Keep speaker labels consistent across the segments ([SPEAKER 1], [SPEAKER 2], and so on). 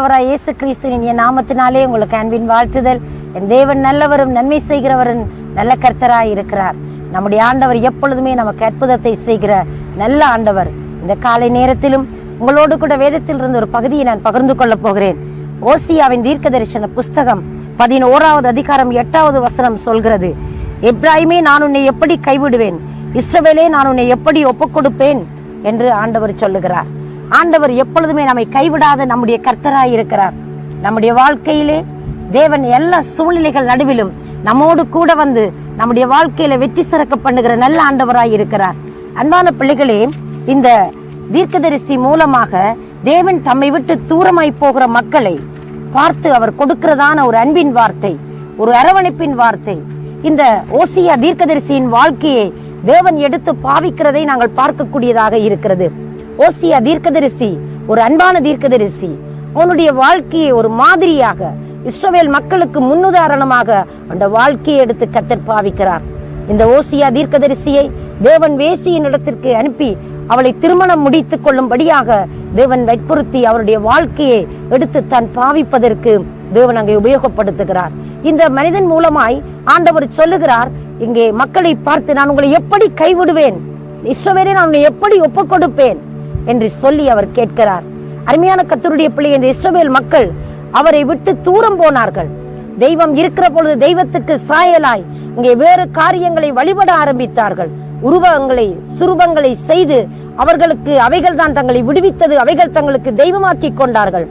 [SPEAKER 1] ஆண்டவராய் இயேசு கிறிஸ்துவின் என் நாமத்தினாலே உங்களுக்கு அன்பின் வாழ்த்துதல். என் தேவன் நல்லவரும் நன்மை செய்கிறவரும் நல்ல கர்த்தராய் இருக்கிறார். நம்முடைய ஆண்டவர் எப்பொழுதுமே நமக்கு அற்புதத்தை செய்கிற நல்ல ஆண்டவர். இந்த காலை நேரத்திலும் உங்களோடு கூட வேதத்தில் இருந்த ஒரு பகுதியை நான் பகிர்ந்து கொள்ளப் போகிறேன். ஓசியாவின் தீர்க்க தரிசன புஸ்தகம் 11வது அதிகாரம் 8வது வசனம் சொல்கிறது, எப்ராயிமே நான் உன்னை எப்படி கைவிடுவேன், இஸ்ரவேலே நான் உன்னை எப்படி ஒப்புக் கொடுப்பேன் என்று ஆண்டவர் சொல்லுகிறார். ஆண்டவர் எப்பொழுதுமே நம்மை கைவிடாத நம்முடைய கர்த்தராய் இருக்கிறார். நம்முடைய வாழ்க்கையிலே தேவன் எல்லா சூழ்நிலைகள் நடுவிலும் நம்மோடு கூட வந்து நம்முடைய வாழ்க்கையில வெற்றி சிறக்க பண்ணுகிற நல்ல ஆண்டவராய் இருக்கிறார். அன்பான பிள்ளைகளே, இந்த தீர்க்கதரிசி மூலமாக தேவன் தம்மை விட்டு தூரமாய் போகிற மக்களை பார்த்து அவர் கொடுக்கிறதான ஒரு அன்பின் வார்த்தை, ஒரு அரவணைப்பின் வார்த்தை. இந்த ஓசியா தீர்க்கதரிசியின் வாழ்க்கையை தேவன் எடுத்து பாவிக்கிறதை நாங்கள் பார்க்கக்கூடியதாக இருக்கிறது. ஓசியா தீர்க்கதரிசி ஒரு அன்பான தீர்க்கதரிசி. அவனுடைய வாழ்க்கையை ஒரு மாதிரியாக இஸ்ரவேல் மக்களுக்கு முன்னுதாரணமாக அந்த வாழ்க்கையை எடுத்து கர்த்தர் பாவிக்கிறார். இந்த ஓசியா தீர்க்கதரிசியை தேவன் வேசியின் இடத்திற்கு அனுப்பி அவளை திருமணம் முடித்துக் கொள்ளும்படியாக தேவன் வற்புறுத்தி அவருடைய வாழ்க்கையை எடுத்து தான் பாவிப்பதற்கு தேவன் அங்கே உபயோகப்படுத்துகிறார். இந்த மனிதன் மூலமாய் ஆண்டவர் சொல்லுகிறார், இங்கே மக்களை பார்த்து நான் உங்களை எப்படி கைவிடுவேன், இஸ்ரவேலை நான் உங்களை எப்படி ஒப்புக் கொடுப்பேன் என்று சொல்லி அவர் கேட்கிறார். அருமையான கர்த்தருடைய பிள்ளை, இந்த இஸ்ரவேல் மக்கள் அவரை விட்டு தூரம் போனார்கள். தெய்வம் இருக்கிற பொழுது தெய்வத்துக்கு சாயலாய் இங்கே வேறு காரியங்களை வழிபட ஆரம்பித்தார்கள். உருவங்களை சுரூபங்களை செய்து அவர்களுக்கு அவைகள் தான் தங்களை விடுவித்தது, அவைகள் தங்களுக்கு தெய்வமாக்கி கொண்டார்கள்.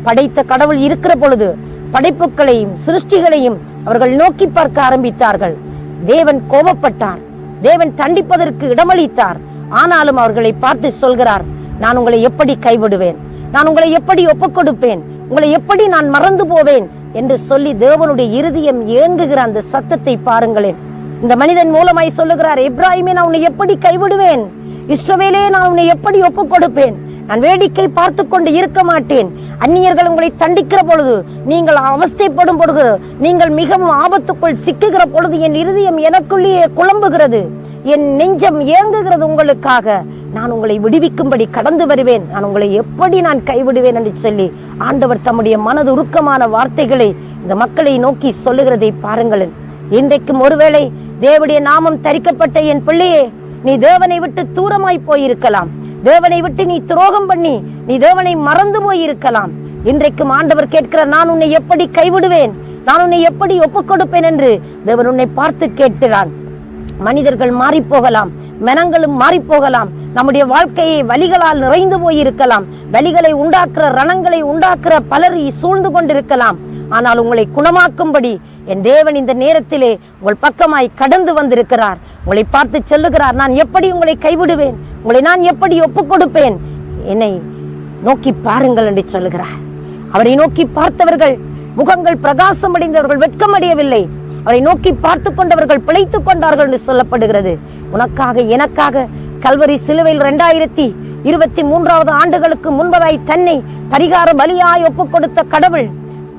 [SPEAKER 1] படைத்த கடவுள் இருக்கிற பொழுது படைப்புகளையும் சிருஷ்டிகளையும் அவர்கள் நோக்கி பார்க்க ஆரம்பித்தார்கள். தேவன் கோபப்பட்டார், தேவன் தண்டிப்பதற்கு இடமளித்தார். ஆனாலும் அவர்களை பார்த்து சொல்கிறார், நான் உங்களை எப்படி கைவிடுவேன், நான் உங்களை எப்படி ஒப்புக் கொடுப்பேன், உங்களை எப்படி நான் மறந்து போவேன் என்று சொல்லி தேவனுடைய இருதயம் ஏங்குகிற அந்த சத்தத்தை பாருங்களேன். இந்த மனிதன் மூலமாய் சொல்லுகிறார், எப்ராயிமே நான் உன்னை எப்படி கைவிடுவேன், இஸ்ரவேலே நான் உன்னை எப்படி ஒப்புக் கொடுப்பேன், நான் வேடிக்கை பார்த்து கொண்டு இருக்க மாட்டேன். அந்நியர்கள் உங்களை தண்டிக்கிற பொழுது, நீங்கள் அவஸ்தைப்படும் பொழுது, நீங்கள் மிகவும் ஆபத்துக்குள் சிக்குகிற பொழுது என் இருதயம் எனக்குள்ளேயே குழம்புகிறது, என் நெஞ்சம் ஏங்குகிறது உங்களுக்காக. நான் உங்களை விடுவிக்கும்படி கடந்து வருவேன், நான் உங்களை எப்படி நான் கைவிடுவேன் என்று சொல்லி ஆண்டவர் தம்முடைய மனது உருக்கமான வார்த்தைகளை இந்த மக்களை நோக்கி சொல்லுகிறதை பாருங்களேன். இன்றைக்கும் ஒருவேளை தேவனுடைய நாமம் தரிக்கப்பட்ட என் பிள்ளையே, நீ தேவனை விட்டு தூரமாய் போயிருக்கலாம், தேவனை விட்டு நீ துரோகம் பண்ணி நீ தேவனை மறந்து போயிருக்கலாம். இன்றைக்கும் ஆண்டவர் கேட்கிறார், நான் உன்னை எப்படி கைவிடுவேன், நான் உன்னை எப்படி ஒப்புக் கொடுப்பேன் என்று தேவன் உன்னை பார்த்து கேட்கிறான். மனிதர்கள் மாறி போகலாம், மனங்களும் மாறி போகலாம், நம்முடைய வாழ்க்கையை வலிகளால் நிறைந்து போயிருக்கலாம், வலிகளை உண்டாக்குற ரணங்களை உண்டாக்குற பலரை சூழ்ந்து கொண்டிருக்கலாம். ஆனால் உங்களை குணமாக்கும்படி என் தேவன் இந்த நேரத்திலே உங்கள் பக்கமாய் கடந்து வந்திருக்கிறார். உங்களை பார்த்து சொல்லுகிறார், நான் எப்படி உங்களை கைவிடுவேன், உங்களை நான் எப்படி ஒப்புக் கொடுப்பேன், என்னை நோக்கி பாருங்கள் என்று சொல்லுகிறார். அவரை நோக்கி பார்த்தவர்கள் முகங்கள் பிரகாசம் அடைந்தவர்கள் வெட்கமடையவில்லை, அவரை நோக்கி பார்த்து கொண்டவர்கள் பிழைத்துக் கொண்டார்கள் என்று சொல்லப்படுகிறது. உனக்காக எனக்காக கல்வரி சிலுவையில் 2023 ஆண்டுகளுக்கு முன்பதாய் தன்னை பரிகார பலியாய் ஒப்புக் கொடுத்த கடவுள்,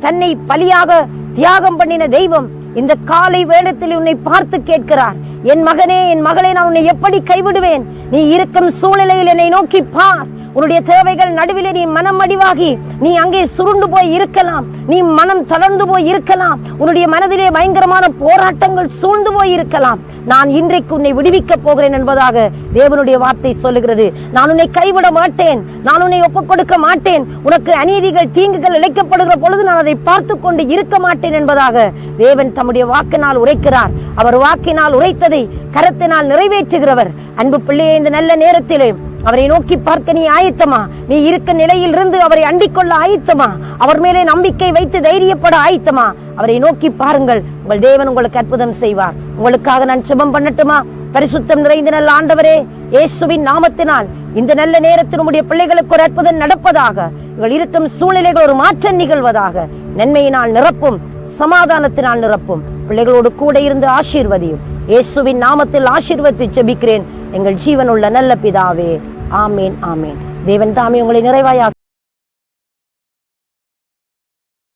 [SPEAKER 1] தன்னை பலியாக தியாகம் பண்ணின தெய்வம் இந்த காலை வேளத்தில் உன்னை பார்த்து கேட்கிறார், என் மகனே என் மகளே, நான் உன்னை எப்படி கைவிடுவேன், நீ இருக்கும் சூழ்நிலையில் என்னை நோக்கி பார். உன்னுடைய தேவைகள் நடுவிலே நீ மனம் அடிவாகி நீ அங்கே சுருண்டு போய் இருக்கலாம், நீ மனம் தளர்ந்து போய் இருக்கலாம், உன்னுடைய மனதிலே பயங்கரமான போராட்டங்கள் சூழ்ந்து போய் இருக்கலாம். நான் இன்றைக்கு உன்னை விடுவிக்க போகிறேன் என்பதாக தேவனுடைய வார்த்தை சொல்லுகிறது. நான் உன்னை கைவிட மாட்டேன், நான் உன்னை ஒப்புக் கொடுக்க மாட்டேன், உனக்கு அநீதிகள் தீங்குகள் இழைக்கப்படுகிற பொழுது நான் அதை பார்த்து கொண்டு இருக்க மாட்டேன் என்பதாக தேவன் தம்முடைய வாக்கினால் உரைக்கிறார். அவர் வாக்கினால் உரைத்ததை கரத்தினால் நிறைவேற்றுகிறவர். அன்பு பிள்ளையே, இந்த நல்ல நேரத்திலே அவரை நோக்கி பார்க்க நீ ஆயத்தமா? நீ இருக்க நிலையில் இருந்து அவரை அண்டிக் கொள்ள ஆயத்தமா? அவர் மேலே நம்பிக்கை வைத்து தைரியப்பட ஆயத்தமா? அவரை நோக்கி பாருங்கள், உங்கள் தேவன் உங்களுக்கு அற்புதம் செய்வார். உங்களுக்காக நான் ஜெபம் பண்ணட்டுமா? பரிசுத்தம் நிறைந்த நல்ல ஆண்டவரே, இயேசுவின் நாமத்தினால் இந்த நல்ல நேரத்தில் உம்முடைய பிள்ளைகளுக்கு ஒரு அற்புதம் நடப்பதாக, இவர்கள் இருக்கும் சூழ்நிலைகள் ஒரு மாற்றம் நிகழ்வதாக, நன்மையினால் நிரப்பும், சமாதானத்தினால் நிரப்பும். பிள்ளைகளோடு கூட இருந்து ஆசீர்வதியும். இயேசுவின் நாமத்தில் ஆசீர்வதித்து ஜெபிக்கிறேன் எங்கள் ஜீவனுள்ள நல்ல பிதாவே. ஆமேன், ஆமேன். தேவன் தாமே உங்களை நிறைவாய்